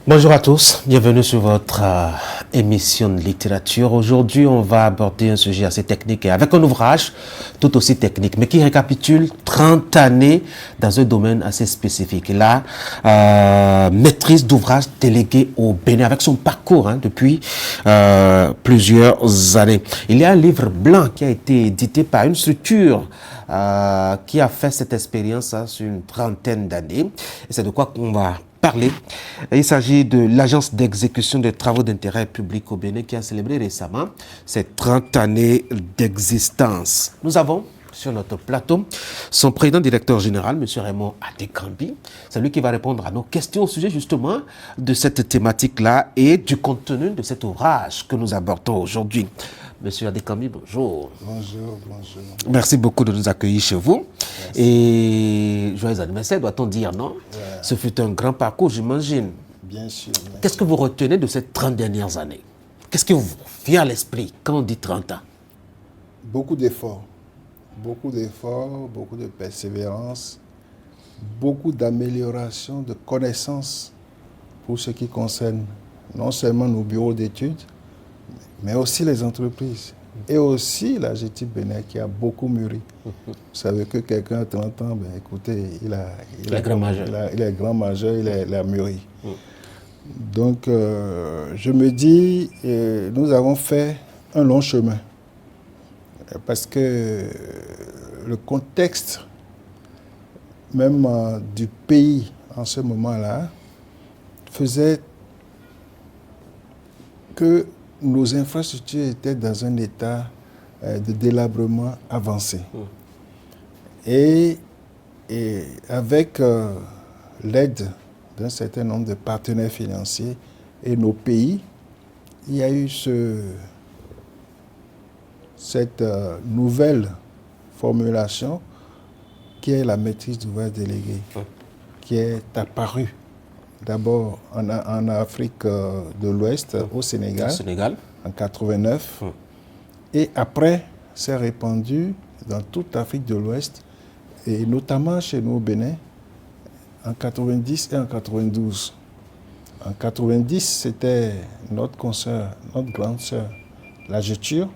Bonjour à tous, bienvenue sur votre émission de littérature. Aujourd'hui, on va aborder un sujet assez technique et avec un ouvrage tout aussi technique, mais qui récapitule 30 années dans un domaine assez spécifique. La maîtrise d'ouvrage déléguée au Bénin avec son parcours depuis plusieurs années. Il y a un livre blanc qui a été édité par une structure qui a fait cette expérience sur une trentaine d'années. Et c'est de quoi qu'on va parler. Il s'agit de l'Agence d'exécution des travaux d'intérêt public au Bénin qui a célébré récemment ses 30 années d'existence. Nous avons sur notre plateau son président-directeur général, M. Raymond Adekambi. C'est lui qui va répondre à nos questions au sujet justement de cette thématique-là et du contenu de cet ouvrage que nous abordons aujourd'hui. Monsieur Adekambi, bonjour. Bonjour, bonjour. Merci beaucoup de nous accueillir chez vous. Merci. Et joyeux anniversaire, doit-on dire, non? Ouais. Ce fut un grand parcours, j'imagine. Bien sûr. Qu'est-ce que vous retenez de ces 30 dernières années? Qu'est-ce qui vous vient à l'esprit quand on dit 30 ans? Beaucoup d'efforts, beaucoup de persévérance, beaucoup d'amélioration de connaissances pour ce qui concerne non seulement nos bureaux d'études, mais aussi les entreprises. Et aussi la GTIP Bénin qui a beaucoup mûri. Vous savez que quelqu'un à 30 ans, ben, écoutez, il est grand majeur, il a mûri. Donc, je me dis, nous avons fait un long chemin. Parce que le contexte, même du pays en ce moment-là, faisait que nos infrastructures étaient dans un état de délabrement avancé. Et avec l'aide d'un certain nombre de partenaires financiers et nos pays, il y a eu cette nouvelle formulation qui est la maîtrise d'ouvrage délégué, qui est apparue d'abord en Afrique de l'Ouest, au Sénégal, en 89, et après s'est répandue dans toute l'Afrique de l'Ouest, et notamment chez nous au Bénin, en 90 et en 92. En 90, c'était notre consoeur, notre grande sœur, la GETUR,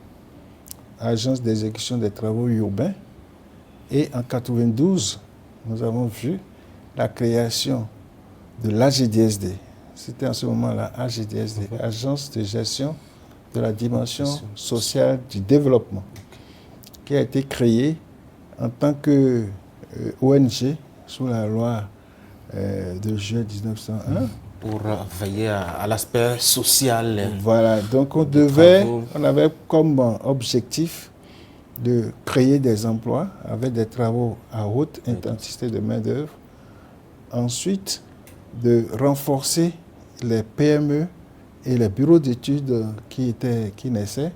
Agence d'exécution des travaux urbains, et en 92, nous avons vu la création de l'AGDSD. C'était en ce moment-là AGDSD, Agence de gestion de la dimension sociale du développement, qui a été créée en tant que ONG sous la loi de juillet 1901. Pour veiller à l'aspect social. Voilà, donc on avait comme objectif de créer des emplois avec des travaux à haute intensité de main-d'œuvre. Ensuite, de renforcer les PME et les bureaux d'études qui naissaient,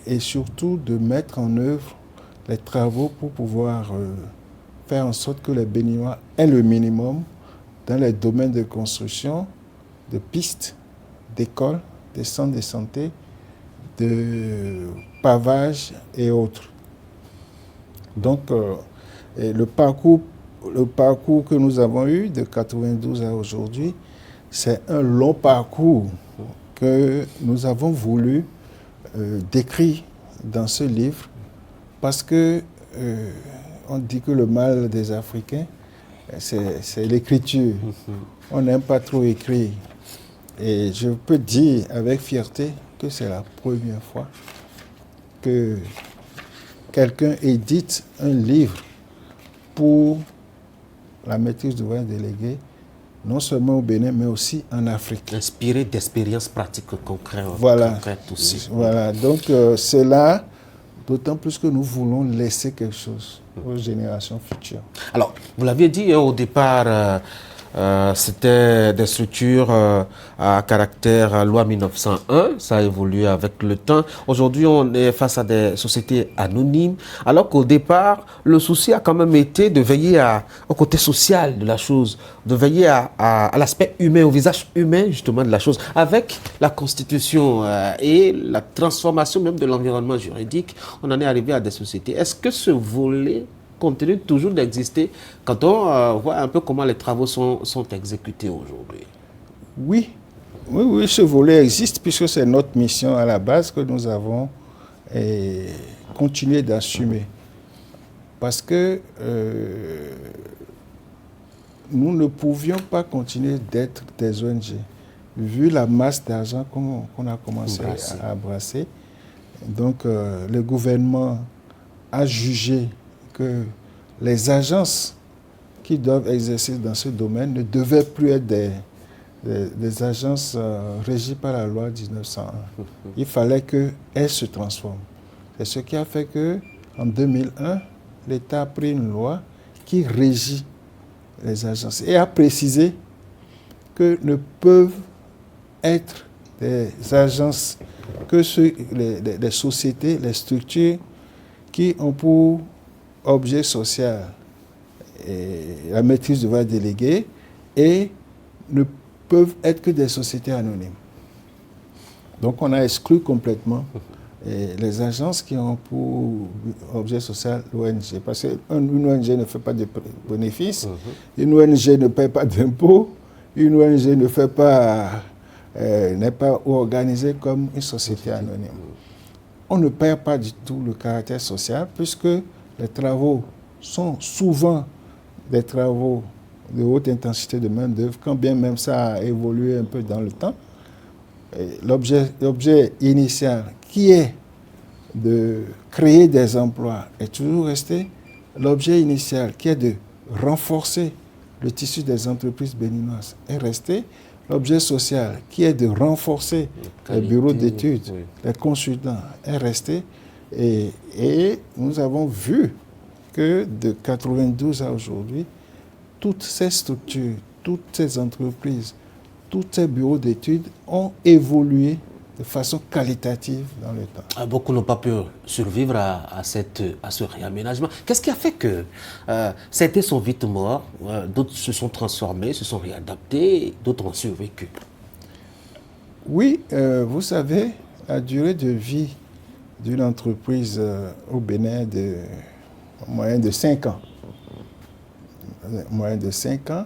et surtout de mettre en œuvre les travaux pour pouvoir faire en sorte que les Béninois aient le minimum dans les domaines de construction, de pistes, d'écoles, des centres de santé, de pavage et autres. Donc, le parcours que nous avons eu de 92 à aujourd'hui, c'est un long parcours que nous avons voulu décrire dans ce livre, parce que on dit que le mal des Africains, c'est l'écriture. On n'aime pas trop écrire. Et je peux dire avec fierté que c'est la première fois que quelqu'un édite un livre pour la maîtrise d'ouvrage délégué, non seulement au Bénin, mais aussi en Afrique. Inspiré d'expériences pratiques concrètes aussi. Voilà, donc c'est là, d'autant plus que nous voulons laisser quelque chose aux générations futures. Alors, vous l'aviez dit au départ, c'était des structures à caractère loi 1901, ça a évolué avec le temps. Aujourd'hui, on est face à des sociétés anonymes, alors qu'au départ, le souci a quand même été de veiller au côté social de la chose, de veiller à l'aspect humain, au visage humain justement de la chose. Avec la Constitution et la transformation même de l'environnement juridique, on en est arrivé à des sociétés. Est-ce que ce volet continue toujours d'exister quand on voit un peu comment les travaux sont exécutés aujourd'hui? Oui, oui, ce volet existe puisque c'est notre mission à la base que nous avons continué d'assumer. Parce que nous ne pouvions pas continuer d'être des ONG, vu la masse d'argent qu'on a commencé à brasser. Donc, le gouvernement a jugé que les agences qui doivent exercer dans ce domaine ne devaient plus être des agences régies par la loi 1901. Il fallait qu'elles se transforment. C'est ce qui a fait qu'en 2001, l'État a pris une loi qui régit les agences et a précisé que ne peuvent être des agences que les sociétés, les structures qui ont pour objet social et la maîtrise du droit délégué et ne peuvent être que des sociétés anonymes. Donc on a exclu complètement les agences qui ont pour objet social l'ONG. Parce qu'une ONG ne fait pas de bénéfices, une ONG ne paie pas d'impôts, une ONG n'est pas organisée comme une société anonyme. On ne perd pas du tout le caractère social puisque les travaux sont souvent des travaux de haute intensité de main-d'œuvre, quand bien même ça a évolué un peu dans le temps. L'objet initial qui est de créer des emplois est toujours resté. L'objet initial qui est de renforcer le tissu des entreprises béninoises est resté. L'objet social qui est de renforcer les bureaux d'études, les consultants est resté. Et nous avons vu que de 92 à aujourd'hui, toutes ces structures, toutes ces entreprises, tous ces bureaux d'études ont évolué de façon qualitative dans le temps. Beaucoup n'ont pas pu survivre à ce réaménagement. Qu'est-ce qui a fait que certains sont vite morts, d'autres se sont transformés, se sont réadaptés, d'autres ont survécu? Oui, vous savez, la durée de vie d'une entreprise au Bénin en moyenne de 5 ans. En moyenne de 5 ans,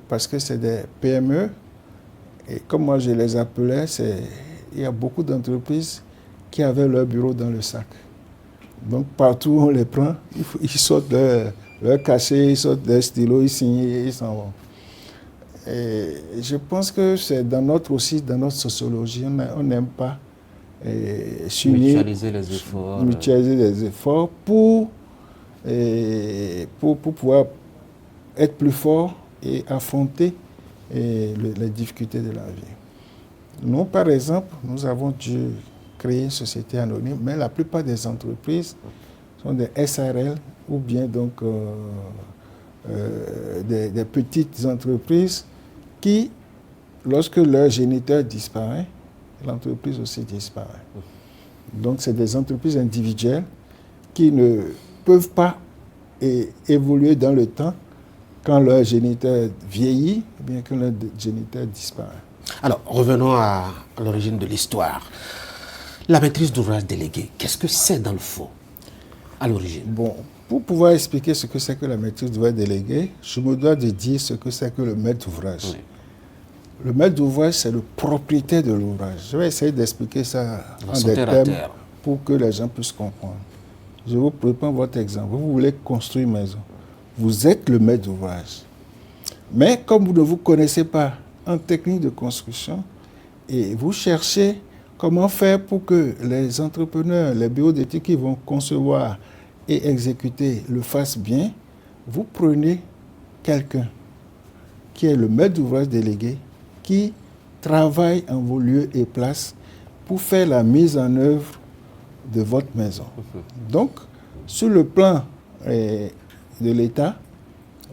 parce que c'est des PME. Et comme moi je les appelais, il y a beaucoup d'entreprises qui avaient leur bureau dans le sac. Donc partout où on les prend, ils sortent leur cachet, ils sortent leur stylo, ils signent et ils s'en vont. Et je pense que c'est dans notre sociologie, on n'aime pas mutualiser les efforts. Pour pouvoir être plus fort et affronter les difficultés de la vie. Nous, par exemple, nous avons dû créer une société anonyme, mais la plupart des entreprises sont des SARL ou bien donc des petites entreprises qui, lorsque leur géniteur disparaît, l'entreprise aussi disparaît. Donc, c'est des entreprises individuelles qui ne peuvent pas évoluer dans le temps quand leur géniteur vieillit, ou bien que leur géniteur disparaît. Alors, revenons à l'origine de l'histoire. La maîtrise d'ouvrage délégué, qu'est-ce que c'est dans le fond, à l'origine? Bon, pour pouvoir expliquer ce que c'est que la maîtrise d'ouvrage délégué, je me dois de dire ce que c'est que le maître d'ouvrage. Oui. Le maître d'ouvrage, c'est le propriétaire de l'ouvrage. Je vais essayer d'expliquer ça en des termes pour que les gens puissent comprendre. Je vous prends votre exemple. Vous voulez construire une maison. Vous êtes le maître d'ouvrage. Mais comme vous ne vous connaissez pas en technique de construction et vous cherchez comment faire pour que les entrepreneurs, les bureaux d'études qui vont concevoir et exécuter le fassent bien, vous prenez quelqu'un qui est le maître d'ouvrage délégué qui travaille en vos lieux et places pour faire la mise en œuvre de votre maison. Donc, sur le plan de l'État,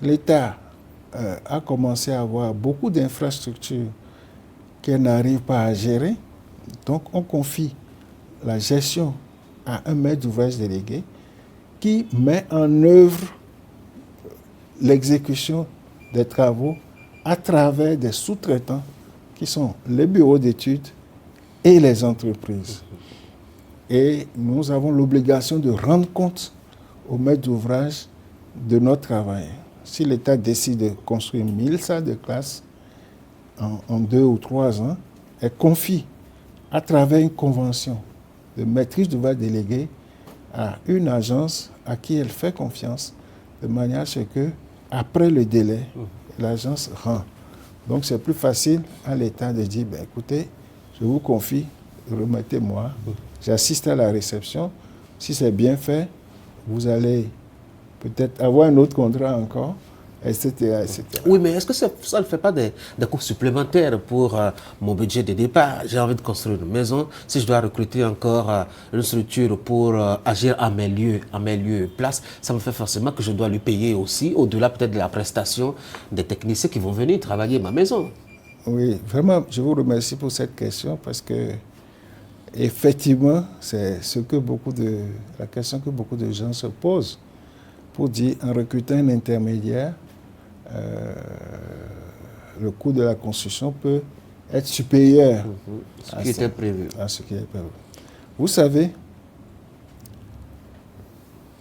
l'État a commencé à avoir beaucoup d'infrastructures qu'elle n'arrive pas à gérer. Donc, on confie la gestion à un maître d'ouvrage délégué qui met en œuvre l'exécution des travaux à travers des sous-traitants qui sont les bureaux d'études et les entreprises. Et nous avons l'obligation de rendre compte au maître d'ouvrage de notre travail. Si l'État décide de construire 1000 salles de classe, en 2 ou 3 ans, elle confie à travers une convention de maîtrise d'ouvrage délégué à une agence à qui elle fait confiance, de manière à ce que, après le délai, l'agence rend. Donc c'est plus facile à l'État de dire, écoutez, je vous confie, remettez-moi, j'assiste à la réception. Si c'est bien fait, vous allez peut-être avoir un autre contrat encore, etc. etc. Oui, mais est-ce que ça ne fait pas des coûts supplémentaires pour mon budget de départ? J'ai envie de construire une maison. Si je dois recruter encore une structure pour agir à mes lieux, places, ça me fait forcément que je dois lui payer aussi, au-delà peut-être de la prestation des techniciens qui vont venir travailler ma maison. Oui, vraiment, je vous remercie pour cette question parce que effectivement, c'est la question que beaucoup de gens se posent pour dire, en recrutant un intermédiaire, le coût de la construction peut être supérieur à ce qui était prévu. Vous savez,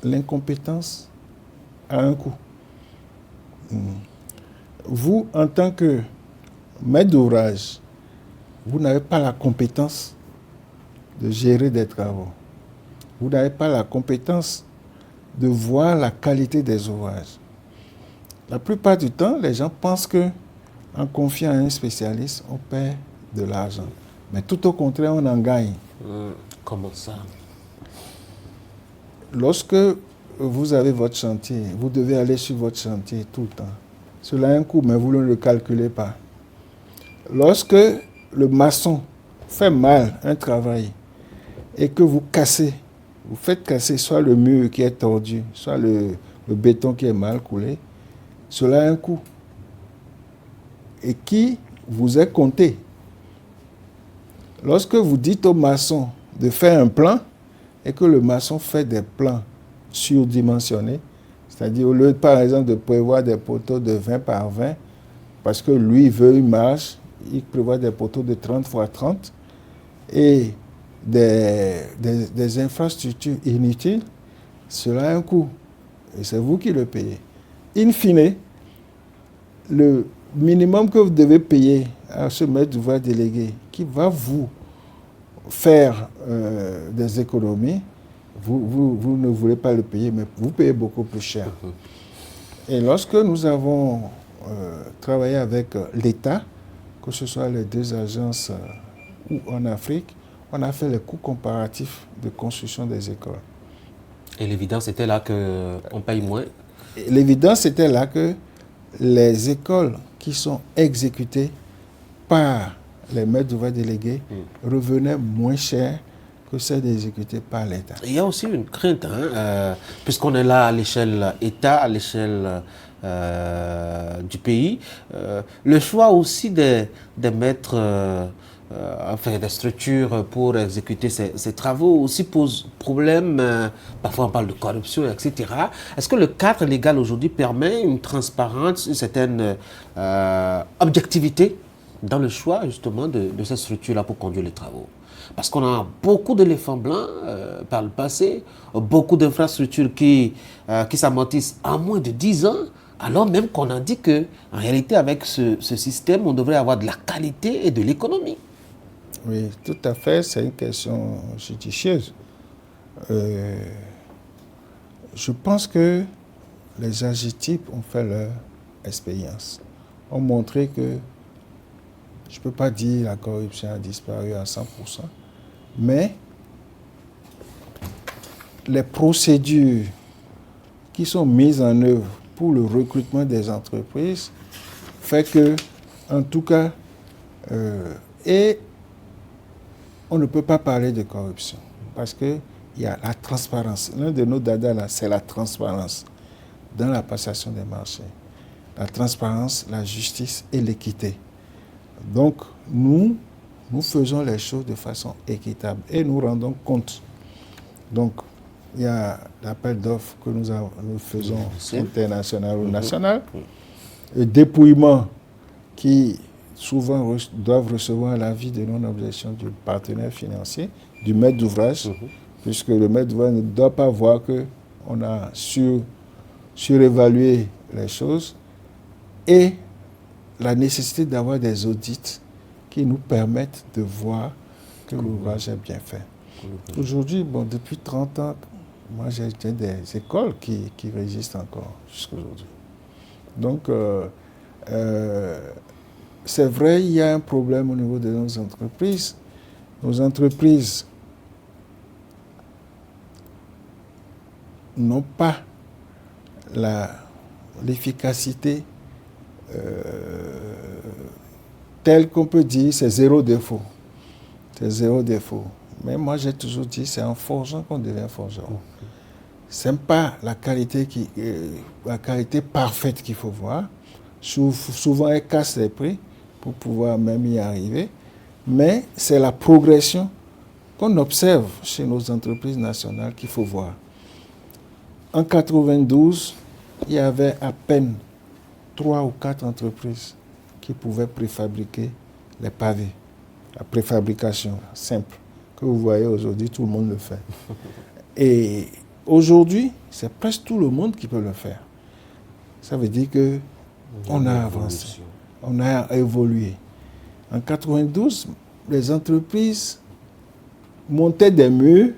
l'incompétence a un coût. Vous, en tant que maître d'ouvrage, vous n'avez pas la compétence de gérer des travaux. Vous n'avez pas la compétence de voir la qualité des ouvrages. La plupart du temps, les gens pensent que en confiant à un spécialiste, on perd de l'argent. Mais tout au contraire, on en gagne. Comment ça? Lorsque vous avez votre chantier, vous devez aller sur votre chantier tout le temps. Cela a un coût, mais vous ne le calculez pas. Lorsque le maçon fait mal un travail et que vous faites casser soit le mur qui est tordu, soit le béton qui est mal coulé, cela a un coût et qui vous est compté. Lorsque vous dites au maçon de faire un plan et que le maçon fait des plans surdimensionnés, c'est-à-dire au lieu par exemple de prévoir des poteaux de 20 par 20, parce que lui veut une marge, il prévoit des poteaux de 30 x 30 et des infrastructures inutiles, cela a un coût et c'est vous qui le payez. In fine, le minimum que vous devez payer à ce maître d'ouvrage délégué qui va vous faire des économies, vous ne voulez pas le payer, mais vous payez beaucoup plus cher. Et lorsque nous avons travaillé avec l'État, que ce soit les 2 agences ou en Afrique, on a fait les coûts comparatifs de construction des écoles. Et l'évidence était là qu'on paye moins? L'évidence était là que les écoles qui sont exécutées par les maîtres d'ouvrage délégués revenaient moins cher que celles exécutées par l'État. Il y a aussi une crainte, puisqu'on est là à l'échelle État, à l'échelle du pays. Le choix aussi des maîtres, enfin des structures pour exécuter ces travaux aussi pose problème. Parfois on parle de corruption, etc. Est-ce que le cadre légal aujourd'hui permet une transparence, une certaine objectivité dans le choix justement de ces structures-là pour conduire les travaux? Parce qu'on a beaucoup d'éléphants blancs par le passé, beaucoup d'infrastructures qui s'amortissent en moins de 10 ans, alors même qu'on a dit qu'en réalité, avec ce système, on devrait avoir de la qualité et de l'économie. Oui, tout à fait, c'est une question judicieuse. Je pense que les archétypes ont fait leur expérience, ont montré que je ne peux pas dire que la corruption a disparu à 100%, mais les procédures qui sont mises en œuvre pour le recrutement des entreprises fait que, en tout cas, et on ne peut pas parler de corruption parce qu'il y a la transparence. L'un de nos dadas, là, c'est la transparence dans la passation des marchés. La transparence, la justice et l'équité. Donc, nous faisons les choses de façon équitable et nous rendons compte. Donc, il y a l'appel d'offres que nous faisons international ou national, le dépouillement qui souvent doivent recevoir l'avis de non-objection du partenaire financier, du maître d'ouvrage, puisque le maître d'ouvrage ne doit pas voir qu'on a surévalué les choses, et la nécessité d'avoir des audits qui nous permettent de voir que l'ouvrage est bien fait. Aujourd'hui, depuis 30 ans, moi j'ai des écoles qui résistent encore jusqu'à aujourd'hui. Donc, c'est vrai, il y a un problème au niveau de nos entreprises. Nos entreprises n'ont pas l'efficacité telle qu'on peut dire, c'est zéro défaut. C'est zéro défaut. Mais moi, j'ai toujours dit, c'est en forgeant qu'on devient forgeron. Ce n'est pas la qualité parfaite qu'il faut voir. Souvent, elle casse les prix pour pouvoir même y arriver. Mais c'est la progression qu'on observe chez nos entreprises nationales qu'il faut voir. En 92, il y avait à peine 3 ou 4 entreprises qui pouvaient préfabriquer les pavés. La préfabrication simple que vous voyez aujourd'hui, tout le monde le fait. Et aujourd'hui, c'est presque tout le monde qui peut le faire. Ça veut dire qu'on a avancé, on a évolué. En 92, les entreprises montaient des murs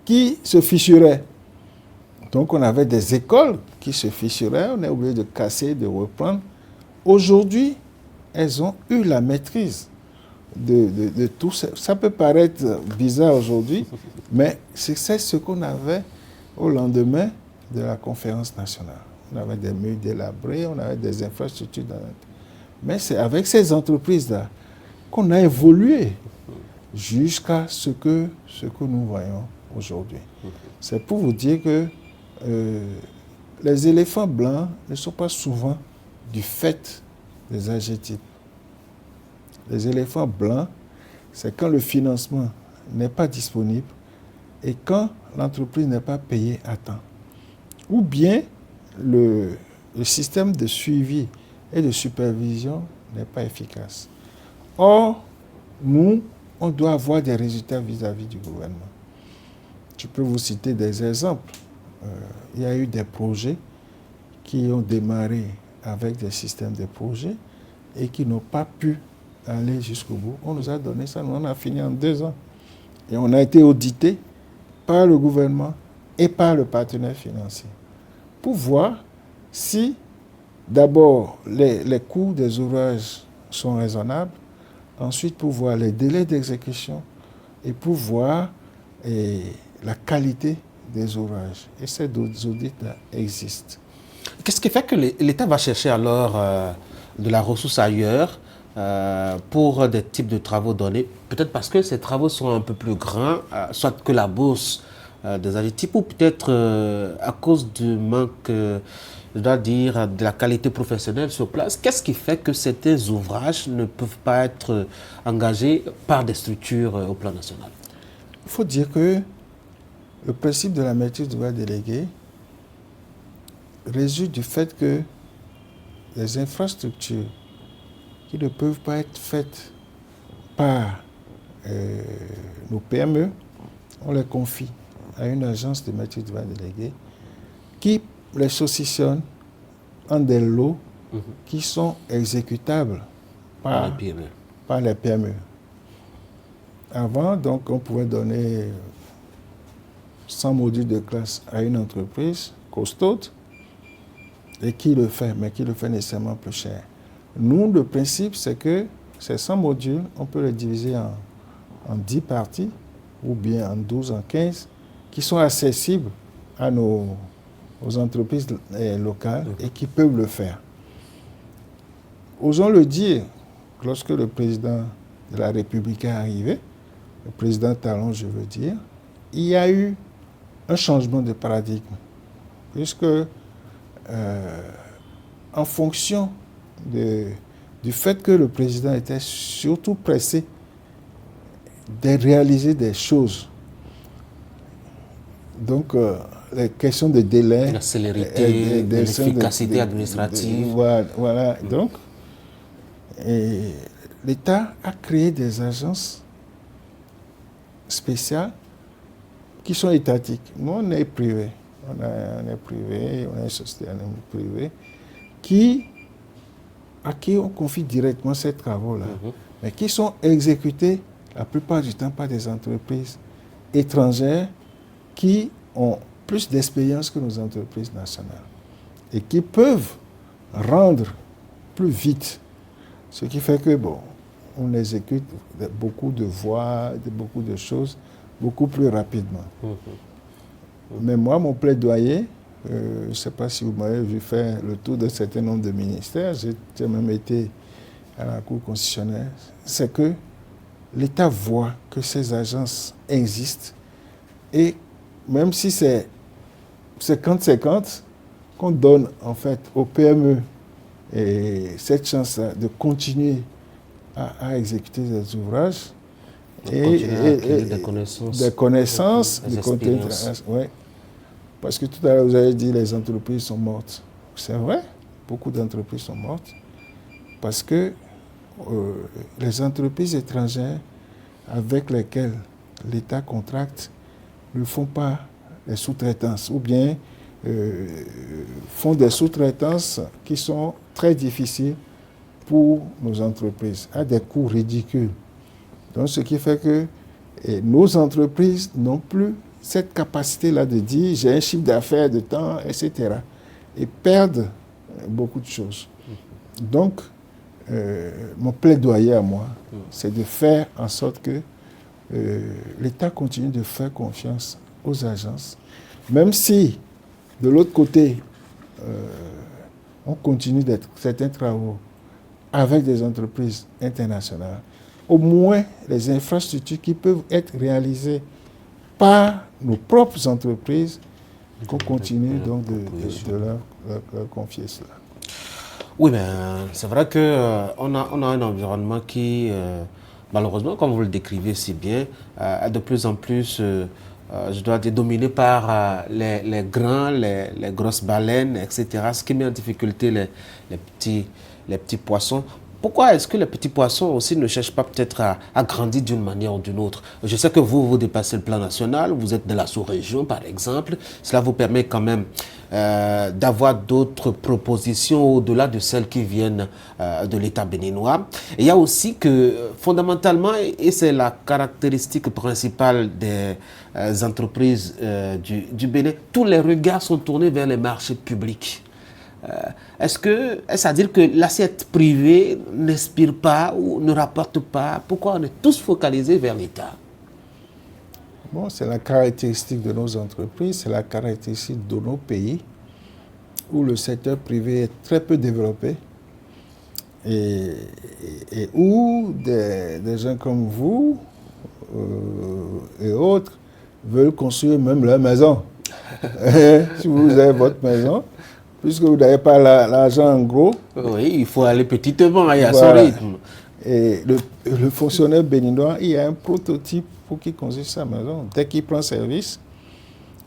qui se fissuraient. Donc on avait des écoles qui se fissuraient, on est obligé de casser, de reprendre. Aujourd'hui, elles ont eu la maîtrise de tout ça. Ça peut paraître bizarre aujourd'hui, mais c'est ce qu'on avait au lendemain de la conférence nationale. On avait des murs délabrés, on avait des infrastructures. Mais c'est avec ces entreprises-là qu'on a évolué jusqu'à ce que nous voyons aujourd'hui. C'est pour vous dire que les éléphants blancs ne sont pas souvent du fait des adjectifs. Les éléphants blancs, c'est quand le financement n'est pas disponible et quand l'entreprise n'est pas payée à temps. Ou bien le système de suivi et de supervision n'est pas efficace. Or, nous, on doit avoir des résultats vis-à-vis du gouvernement. Je peux vous citer des exemples. Il y a eu des projets qui ont démarré avec des systèmes de projets et qui n'ont pas pu aller jusqu'au bout. On nous a donné ça, nous on a fini en 2 ans. Et on a été audité par le gouvernement et par le partenaire financier pour voir si d'abord les coûts des ouvrages sont raisonnables, ensuite pour voir les délais d'exécution et pour voir la qualité des ouvrages. Et ces audits-là existent. Qu'est-ce qui fait que l'État va chercher alors de la ressource ailleurs pour des types de travaux donnés? Peut-être parce que ces travaux sont un peu plus grands, soit que la bourse des adjectifs, ou peut-être à cause du manque, je dois dire, de la qualité professionnelle sur place. Qu'est-ce qui fait que certains ouvrages ne peuvent pas être engagés par des structures au plan national? Il faut dire que le principe de la maîtrise d'ouvrage délégué résulte du fait que les infrastructures qui ne peuvent pas être faites par nos PME, on les confie à une agence de maîtrise d'ouvrage délégué qui les saucissonne en des lots qui sont exécutables par les PME. Avant, donc, on pouvait donner 100 modules de classe à une entreprise costaude et qui le fait, mais qui le fait nécessairement plus cher. Nous, le principe, c'est que ces 100 modules, on peut les diviser en 10 parties, ou bien en 12, en 15, qui sont accessibles aux entreprises locales et qui peuvent le faire. Osons le dire, lorsque le président de la République est arrivé, le président Talon, je veux dire, il y a eu un changement de paradigme, puisque en fonction du fait que le président était surtout pressé de réaliser des choses. Donc, les questions de délai, la célérité, de l'efficacité administrative. Voilà. Donc, l'État a créé des agences spéciales qui sont étatiques. Nous, on est privé. On est privé, on est une société privée qui à qui on confie directement ces travaux-là, mais qui sont exécutés la plupart du temps par des entreprises étrangères qui ont plus d'expérience que nos entreprises nationales et qui peuvent rendre plus vite. Ce qui fait que, bon, on exécute beaucoup de voies, beaucoup de choses, beaucoup plus rapidement. Mais moi, mon plaidoyer, je ne sais pas si vous m'avez vu faire le tour d'un certain nombre de ministères, j'ai même été à la Cour constitutionnelle, c'est que l'État voit que ces agences existent et même si c'est 50-50, qu'on donne en fait aux PME et cette chance de continuer à exécuter des ouvrages et des connaissances, des expériences. Ouais. Parce que tout à l'heure, vous avez dit les entreprises sont mortes. C'est vrai, beaucoup d'entreprises sont mortes parce que les entreprises étrangères avec lesquelles l'État contracte ne font pas les sous-traitances ou bien font des sous-traitances qui sont très difficiles pour nos entreprises, à des coûts ridicules. Donc, ce qui fait que nos entreprises n'ont plus cette capacité-là de dire j'ai un chiffre d'affaires de temps, etc. et perdent beaucoup de choses. Donc, mon plaidoyer à moi, c'est de faire en sorte que l'État continue de faire confiance aux agences, même si, de l'autre côté, on continue certains travaux avec des entreprises internationales, au moins les infrastructures qui peuvent être réalisées par nos propres entreprises, qu'on continue donc de leur confier cela. Oui, mais c'est vrai qu'on a un environnement qui, malheureusement, comme vous le décrivez si bien, est de plus en plus, je dois dire, dominé par les grands, les grosses baleines, etc., ce qui met en difficulté les petits poissons. Pourquoi est-ce que les petits poissons aussi ne cherchent pas peut-être à grandir d'une manière ou d'une autre? Je sais que vous dépassez le plan national, vous êtes de la sous-région par exemple. Cela vous permet quand même d'avoir d'autres propositions au-delà de celles qui viennent de l'État béninois. Et il y a aussi que fondamentalement, et c'est la caractéristique principale des entreprises du Bénin, tous les regards sont tournés vers les marchés publics. Est-ce à dire que l'assiette privée n'inspire pas ou ne rapporte pas? Pourquoi on est tous focalisés vers l'État? Bon, c'est la caractéristique de nos entreprises, c'est la caractéristique de nos pays où le secteur privé est très peu développé et où des gens comme vous et autres veulent construire même leur maison. Si vous avez votre maison, puisque vous n'avez pas l'argent en gros. Oui, il faut aller petitement et à son Voilà. rythme. Et le fonctionnaire béninois, il y a un prototype pour qu'il construise sa maison. Dès qu'il prend service,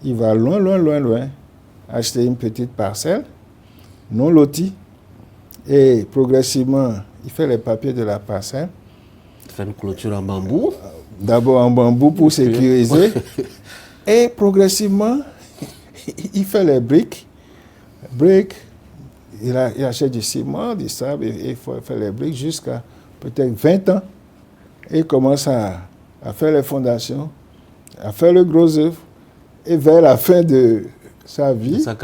il va loin, acheter une petite parcelle, non lotie, et progressivement, il fait les papiers de la parcelle. Il fait une clôture en bambou. D'abord en bambou pour sécuriser. Et progressivement, il fait les briques, il achète du ciment, du sable, et il faut faire les briques jusqu'à peut-être 20 ans. Et il commence à faire les fondations, à faire le gros œuvre. Et vers la fin de sa vie, sa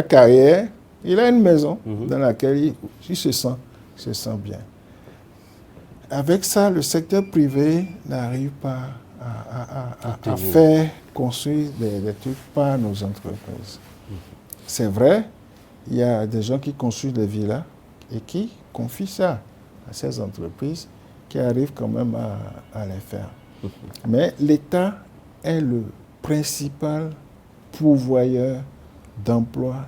carrière, il a une maison dans laquelle il se sent bien. Avec ça, le secteur privé n'arrive pas à faire construire des trucs par nos entreprises. C'est vrai, il y a des gens qui construisent des villas et qui confient ça à ces entreprises qui arrivent quand même à les faire. Mais l'État est le principal pourvoyeur d'emplois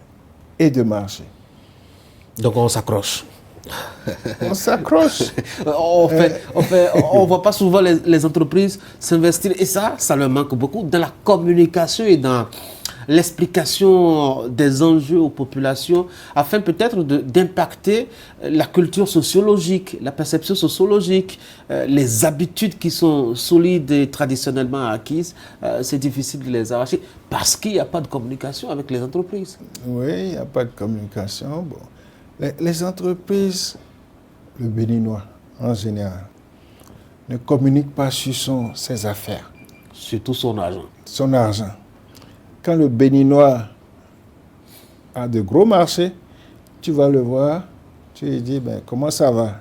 et de marché. Donc on s'accroche. On s'accroche. On voit pas souvent les entreprises s'investir et ça leur manque beaucoup dans la communication et dans l'explication des enjeux aux populations afin peut-être d'impacter la culture sociologique, la perception sociologique, les habitudes qui sont solides et traditionnellement acquises. C'est difficile de les arracher parce qu'il n'y a pas de communication avec les entreprises. Oui, il n'y a pas de communication. Bon. Les entreprises le Béninois, en général, ne communique pas sur ses affaires. Surtout son argent. Son argent. Quand le Béninois a de gros marchés, tu vas le voir, tu lui dis, ben, comment ça va?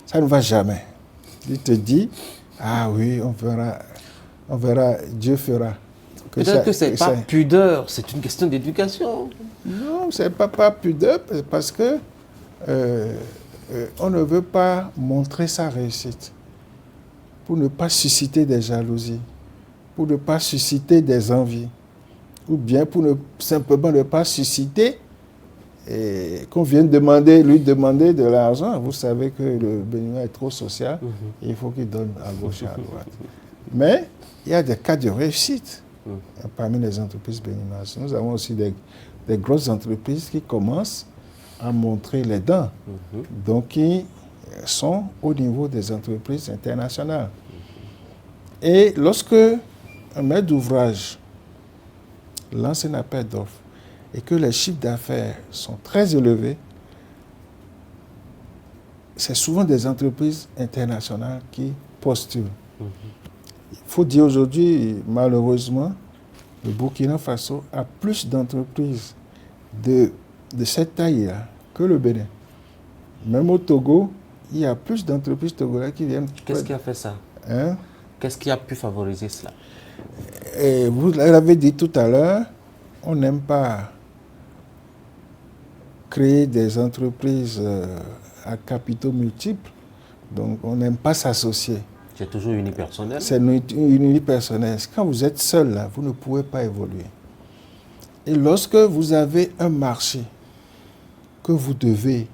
Ça ne va jamais. Il te dit, ah oui, on verra, Dieu fera. Peut-être que ce n'est pas pudeur, c'est une question d'éducation. Non, ce n'est pas pudeur, parce que on ne veut pas montrer sa réussite pour ne pas susciter des jalousies, pour ne pas susciter des envies, ou bien pour simplement ne pas susciter qu'on vienne lui demander de l'argent. Vous savez que le Béninois est trop social, et il faut qu'il donne à gauche et à droite. Mais il y a des cas de réussite parmi les entreprises béninoises. Nous avons aussi des grosses entreprises qui commencent à montrer les dents, donc qui sont au niveau des entreprises internationales. Et lorsque un maître d'ouvrage lance un appel d'offres et que les chiffres d'affaires sont très élevés, c'est souvent des entreprises internationales qui postulent. Il faut dire aujourd'hui, malheureusement, le Burkina Faso a plus d'entreprises de cette taille-là que le Bénin. Même au Togo, il y a plus d'entreprises togolaises qui viennent. Qu'est-ce qui a fait ça? Qu'est-ce qui a pu favoriser cela? Et vous l'avez dit tout à l'heure, on n'aime pas créer des entreprises à capitaux multiples, donc on n'aime pas s'associer. C'est toujours unipersonnel? C'est unipersonnel. Quand vous êtes seul, là, vous ne pouvez pas évoluer. Et lorsque vous avez un marché que vous devez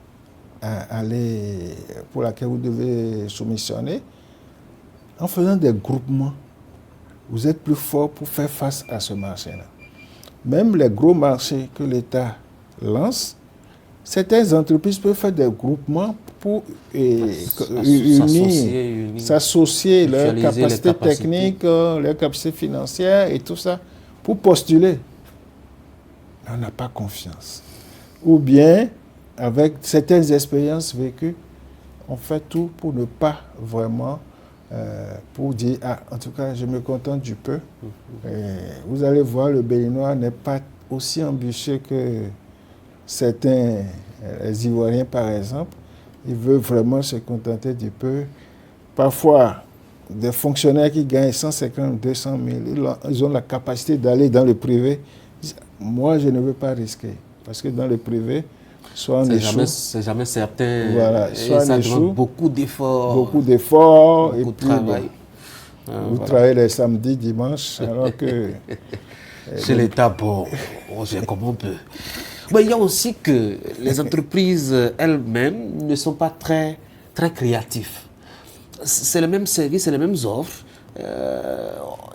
pour laquelle vous devez soumissionner, en faisant des groupements, vous êtes plus fort pour faire face à ce marché-là. Même les gros marchés que l'État lance, certaines entreprises peuvent faire des groupements pour s'associer, leurs capacités techniques, leurs capacités financières et tout ça, pour postuler. On n'a pas confiance. Ou bien, avec certaines expériences vécues, on fait tout pour ne pas vraiment, pour dire, en tout cas, je me contente du peu. Vous allez voir, le Béninois n'est pas aussi ambitieux que certains, les Ivoiriens par exemple. Ils veulent vraiment se contenter du peu. Parfois, des fonctionnaires qui gagnent 150, 200 000, ils ont la capacité d'aller dans le privé. Moi, je ne veux pas risquer. Parce que dans le privé, soit on échoue. C'est jamais certain. Voilà, soit ça on échoue. demande beaucoup d'efforts. Beaucoup d'efforts. Beaucoup de travail. Vous travaillez les samedis, dimanches, alors que... Chez l'État, bon, on sait comment on peut. Mais il y a aussi que les entreprises elles-mêmes ne sont pas très, très créatives. C'est les mêmes services, c'est les mêmes offres.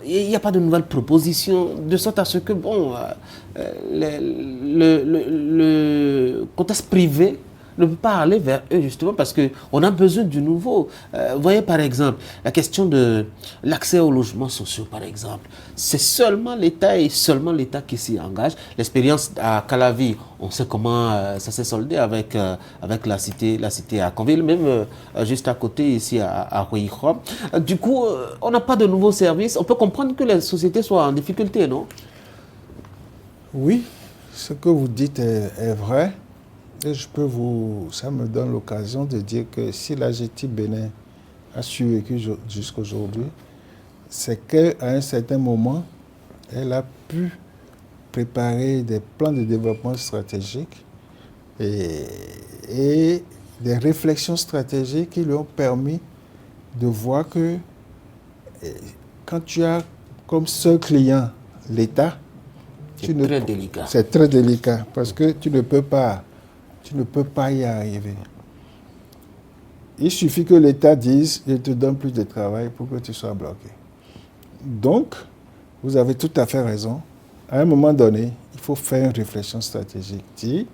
Il n'y a pas de nouvelles propositions, de sorte à ce que, bon, le contexte privé ne peut pas aller vers eux, justement, parce qu'on a besoin du nouveau. Voyez, par exemple, la question de l'accès aux logements sociaux, par exemple. C'est seulement l'État et seulement l'État qui s'y engage. L'expérience à Calavi, on sait comment ça s'est soldé avec la cité à Conville, même juste à côté, ici à Rouikhom. Du coup, on n'a pas de nouveaux services. On peut comprendre que les sociétés soient en difficulté, non? Oui, ce que vous dites est vrai. Et ça me donne l'occasion de dire que si la GT Bénin a survécu jusqu'à aujourd'hui, c'est qu'à un certain moment, elle a pu préparer des plans de développement stratégique et des réflexions stratégiques qui lui ont permis de voir que quand tu as comme seul client l'État, c'est très délicat. C'est très délicat parce que tu ne peux pas y arriver. Il suffit que l'État dise « je te donne plus de travail pour que tu sois bloqué ». Donc, vous avez tout à fait raison. À un moment donné, il faut faire une réflexion stratégique. Dire,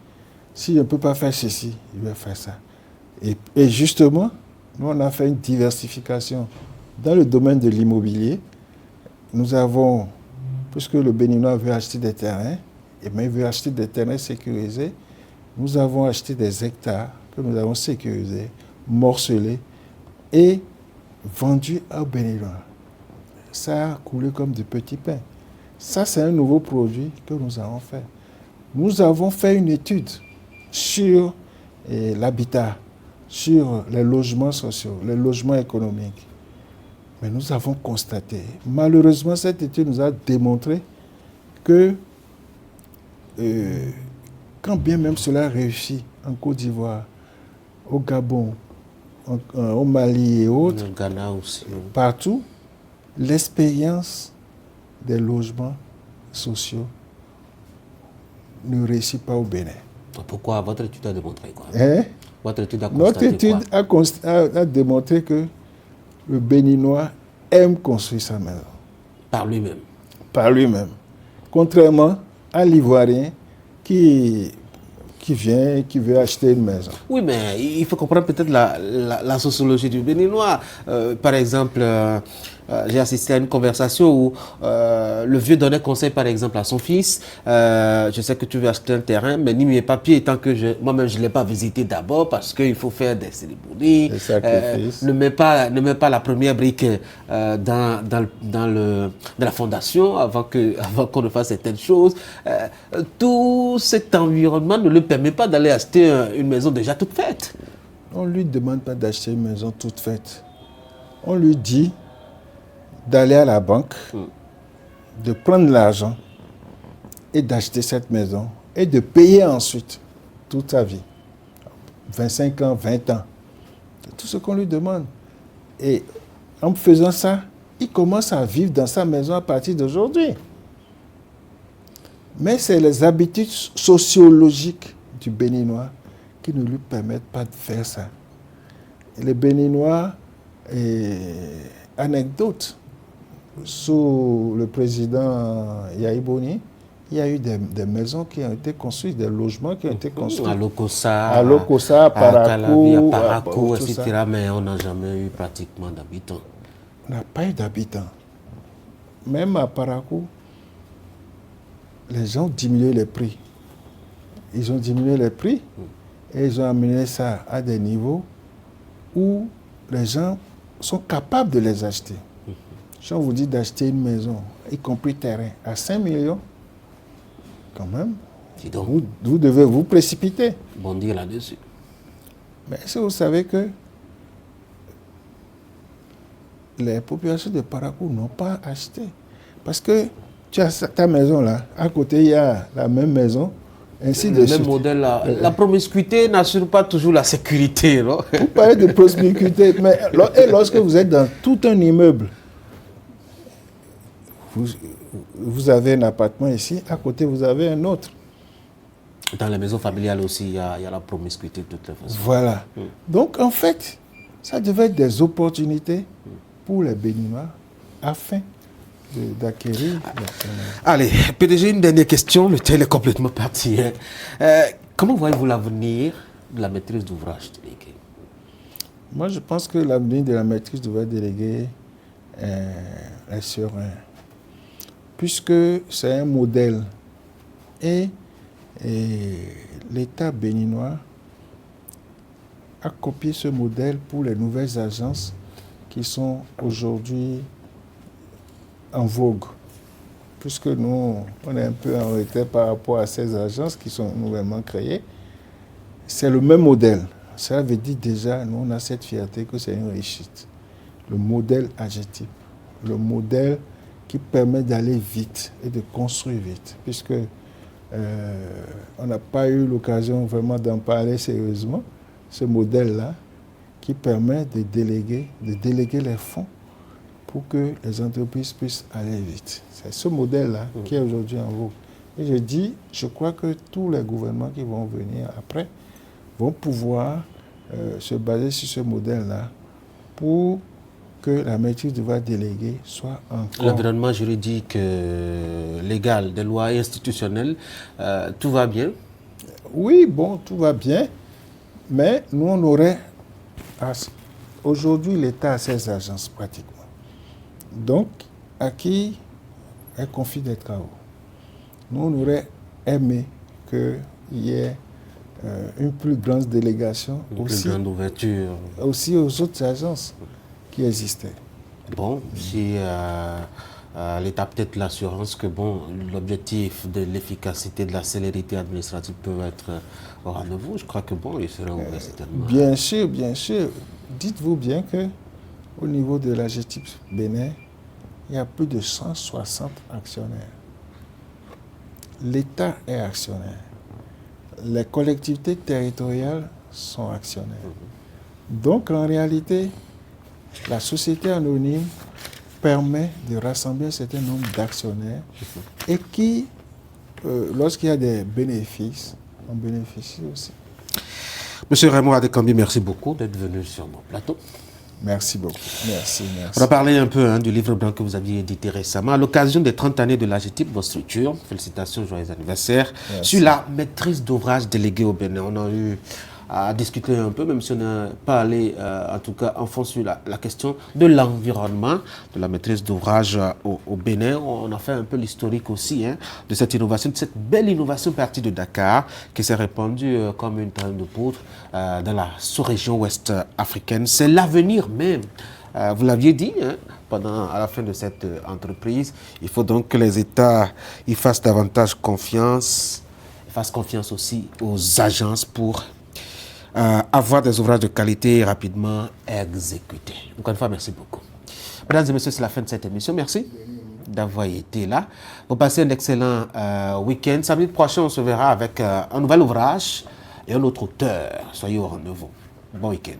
si je ne peux pas faire ceci, je vais faire ça. Et justement, nous, on a fait une diversification dans le domaine de l'immobilier. Nous avons, puisque le Béninois veut acheter des terrains, mais il veut acheter des terrains sécurisés, nous avons acheté des hectares que nous avons sécurisés. morcelés et vendus au Béninois. Ça a coulé comme du petit pain. Ça, c'est un nouveau produit que nous avons fait. Nous avons fait une étude sur l'habitat, sur les logements sociaux, les logements économiques. Mais nous avons constaté, malheureusement, cette étude nous a démontré que quand bien même cela réussit en Côte d'Ivoire, au Gabon, au Mali et autres, au Ghana aussi, partout, l'expérience des logements sociaux ne réussit pas au Bénin. Pourquoi? Votre étude a démontré quoi? Votre étude a Notre étude a démontré que le Béninois aime construire sa maison. Par lui-même. Par lui-même. Contrairement à l'Ivoirien qui vient, qui veut acheter une maison. Oui, mais il faut comprendre peut-être la sociologie du Béninois. Par exemple, j'ai assisté à une conversation où le vieux donnait conseil, par exemple, à son fils. Je sais que tu veux acheter un terrain, mais ni mes papiers, tant que moi-même je ne l'ai pas visité d'abord, parce qu'il faut faire des cérémonies. Des sacrifices. Ne mets pas la première brique dans la fondation avant qu'on ne fasse certaines choses. Tout cet environnement ne le permet pas d'aller acheter une maison déjà toute faite. On ne lui demande pas d'acheter une maison toute faite. On lui dit d'aller à la banque, de prendre l'argent et d'acheter cette maison et de payer ensuite toute sa vie. 25 ans, 20 ans. C'est tout ce qu'on lui demande. Et en faisant ça, il commence à vivre dans sa maison à partir d'aujourd'hui. Mais c'est les habitudes sociologiques du Béninois qui ne lui permettent pas de faire ça. Et les Béninois, anecdote, sous le président Yahi Boni, il y a eu des maisons qui ont été construites, des logements qui ont été construits. À Lokossa, à Parakou, à Parakou, etc. Mais on n'a jamais eu pratiquement d'habitants. On n'a pas eu d'habitants. Même à Parakou, les gens ont diminué les prix. Ils ont diminué les prix et ils ont amené ça à des niveaux où les gens sont capables de les acheter. Si on vous dit d'acheter une maison, y compris terrain, à 5 millions, quand même, vous devez vous précipiter. Bondir là-dessus. Mais est-ce que vous savez que les populations de Parakou n'ont pas acheté? Parce que tu as ta maison là, à côté il y a la même maison, ainsi de suite. Le même modèle là. La promiscuité n'assure pas toujours la sécurité, non? Vous parlez de promiscuité, mais lorsque vous êtes dans tout un immeuble, vous avez un appartement ici, à côté vous avez un autre. Dans les maisons familiales aussi, il y a la promiscuité de toutes les façons. Voilà. Donc en fait, ça devait être des opportunités pour les Béninois afin d'acquérir. Allez, PDG, une dernière question. Le tel est complètement parti. Comment voyez-vous l'avenir de la maîtrise d'ouvrage déléguée? Moi, je pense que l'avenir de la maîtrise d'ouvrage déléguée est serein, puisque c'est un modèle. Et l'État béninois a copié ce modèle pour les nouvelles agences qui sont aujourd'hui en vogue, puisque nous, on est un peu en retard par rapport à ces agences qui sont nouvellement créées. C'est le même modèle. Ça veut dire déjà, nous, on a cette fierté que c'est une réussite. Le modèle AGETIP, le modèle qui permet d'aller vite et de construire vite, puisque on n'a pas eu l'occasion vraiment d'en parler sérieusement. Ce modèle-là qui permet de déléguer les fonds pour que les entreprises puissent aller vite. C'est ce modèle-là qui est aujourd'hui en vogue. Et je crois que tous les gouvernements qui vont venir après vont pouvoir se baser sur ce modèle-là pour que la maîtrise d'ouvrage déléguée soit encore... L'environnement juridique, légal, des lois institutionnelles, tout va bien? Oui, bon, tout va bien, mais nous, on aurait... Aujourd'hui, l'État a ses agences pratiquement. Donc, à qui elle confie des travaux? Nous, on aurait aimé qu'il y ait une plus grande délégation, Une plus grande ouverture. Aussi aux autres agences qui existaient. Bon, si l'État peut-être l'assurance que bon, l'objectif de l'efficacité, de la célérité administrative peut être au rendez-vous, je crois que bon, il serait ouvert certainement. Bien sûr, bien sûr. Dites-vous bien que au niveau de la GTIP Bénin, il y a plus de 160 actionnaires. L'État est actionnaire. Les collectivités territoriales sont actionnaires. Donc, en réalité, la société anonyme permet de rassembler un certain nombre d'actionnaires et qui, lorsqu'il y a des bénéfices, en bénéficient aussi. Monsieur Raymond Adekambi, merci beaucoup d'être venu sur mon plateau. Merci beaucoup. Merci. On a parlé un peu du livre blanc que vous aviez édité récemment à l'occasion des 30 années de l'AGETIP, votre structure. Félicitations, joyeux anniversaire. Merci. Sur la maîtrise d'ouvrage déléguée au Bénin, on a eu à discuter un peu, même si on n'a pas allé en tout cas en fond sur la question de l'environnement, de la maîtrise d'ouvrage au Bénin. On a fait un peu l'historique aussi de cette innovation, de cette belle innovation partie de Dakar qui s'est répandue comme une traîne de poudre dans la sous-région ouest africaine. C'est l'avenir même. Vous l'aviez dit à la fin de cette entreprise. Il faut donc que les États y fassent davantage confiance, fassent confiance aussi aux agences pour avoir des ouvrages de qualité rapidement exécutés. Encore une fois, merci beaucoup. Mesdames et messieurs, c'est la fin de cette émission. Merci d'avoir été là. Vous passez un excellent week-end. Samedi prochain, on se verra avec un nouvel ouvrage et un autre auteur. Soyez au rendez-vous. Bon week-end.